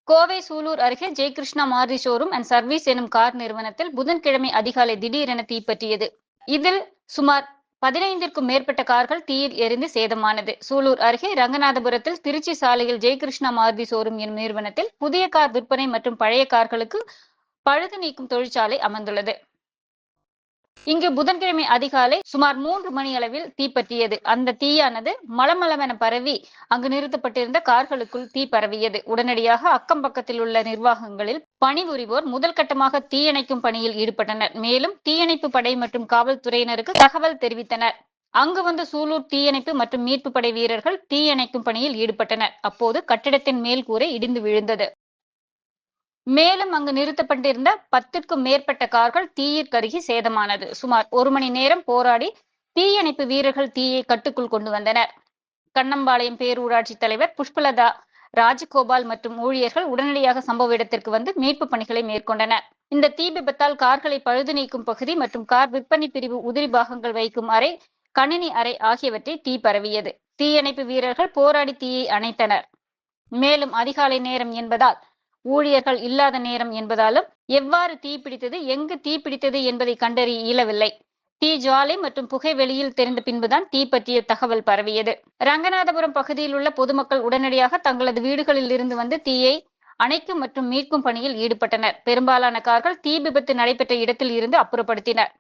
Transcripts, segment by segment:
கோவை சூலூர் அருகே Jayakrishna Maruti showroom and service எனும் car நிறுவனத்தில் புதன்கிழமை அதிகாலை திடீரென தீப்பற்றியது. இதில் சுமார் 15க்கும் மேற்பட்ட கார்கள் தீயில் எரிந்து சேதமானது. சூலூர் அருகே ரங்கநாதபுரத்தில் திருச்சி சாலையில் ஜெயகிருஷ்ணா மாருதி ஷோரூம் எனும் நிறுவனத்தில் புதிய கார் விற்பனை மற்றும் பழைய கார்களுக்கு பழுது நீக்கும் தொழிற்சாலை அமைந்துள்ளது. இங்கு புதன்கிழமை அதிகாலை சுமார் 3 மணி அளவில் தீப்பற்றியது. அந்த தீயானது மளமளவென பரவி அங்கு நிறுத்தப்பட்டிருந்த கார்களுக்குள் தீ பரவியது. உடனடியாக அக்கம் பக்கத்தில் உள்ள நிர்வாகங்களில் பணிபுரிவோர் முதல் கட்டமாக தீயணைக்கும் பணியில் ஈடுபட்டனர். மேலும் தீயணைப்பு படை மற்றும் காவல்துறையினருக்கு தகவல் தெரிவித்தனர். அங்கு வந்த சூலூர் தீயணைப்பு மற்றும் மீட்பு படை வீரர்கள் தீயணைக்கும் பணியில் ஈடுபட்டனர். அப்போது கட்டிடத்தின் மேல் கூரை இடிந்து விழுந்தது. மேலும் அங்கு நிறுத்தப்பட்டிருந்த 10க்கும் மேற்பட்ட கார்கள் தீயில் கருகி சேதமானது. சுமார் 1 மணி நேரம் போராடி தீயணைப்பு வீரர்கள் தீயை கட்டுக்குள் கொண்டு வந்தனர். கண்ணம்பாளையம் பேரூராட்சி தலைவர் புஷ்பலதா ராஜகோபால் மற்றும் ஊழியர்கள் உடனடியாக சம்பவ இடத்திற்கு வந்து மீட்பு பணிகளை மேற்கொண்டனர். இந்த தீ விபத்தால் கார்களை பழுது நீக்கும் பகுதி மற்றும் கார் விற்பனை பிரிவு உதிரி பாகங்கள் வைக்கும் அறை, கணினி அறை ஆகியவற்றை தீ பரவியது. தீயணைப்பு வீரர்கள் போராடி தீயை அணைத்தனர். மேலும் அதிகாலை நேரம் என்பதால் ஊழியர்கள் இல்லாத நேரம் என்பதாலும் எவ்வாறு தீப்பிடித்தது, எங்கு தீப்பிடித்தது என்பதை கண்டறிய இயலவில்லை. தீ ஜுவாலை மற்றும் புகை வெளியில் தெரிந்த பின்புதான் தீ பற்றிய தகவல் பரவியது. ரங்கநாதபுரம் பகுதியில் உள்ள பொதுமக்கள் உடனடியாக தங்களது வீடுகளில் இருந்து வந்து தீயை அணைக்கும் மற்றும் மீட்கும் பணியில் ஈடுபட்டனர். பெரும்பாலான கார்கள் தீ விபத்து நடைபெற்ற இடத்தில் இருந்து அப்புறப்படுத்தினர்.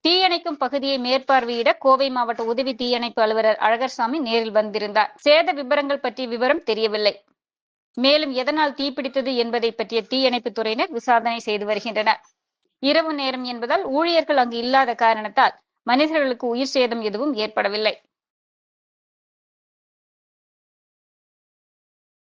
தீயணைக்கும் பகுதியை மேற்பார்வையிட கோவை மாவட்ட உதவி தீயணைப்பு அலுவலர் அழகர்சாமி நேரில் வந்திருந்தார். சேத விவரங்கள் பற்றிய விவரம் தெரியவில்லை. மேலும் எதனால் தீப்பிடித்தது என்பதை பற்றிய தீயணைப்பு துறையினர் விசாரணை செய்து வருகின்றனர். இரவு நேரம் என்பதால் ஊழியர்கள் அங்கு இல்லாத காரணத்தால் மனிதர்களுக்கு உயிர் சேதம் எதுவும் ஏற்படவில்லை.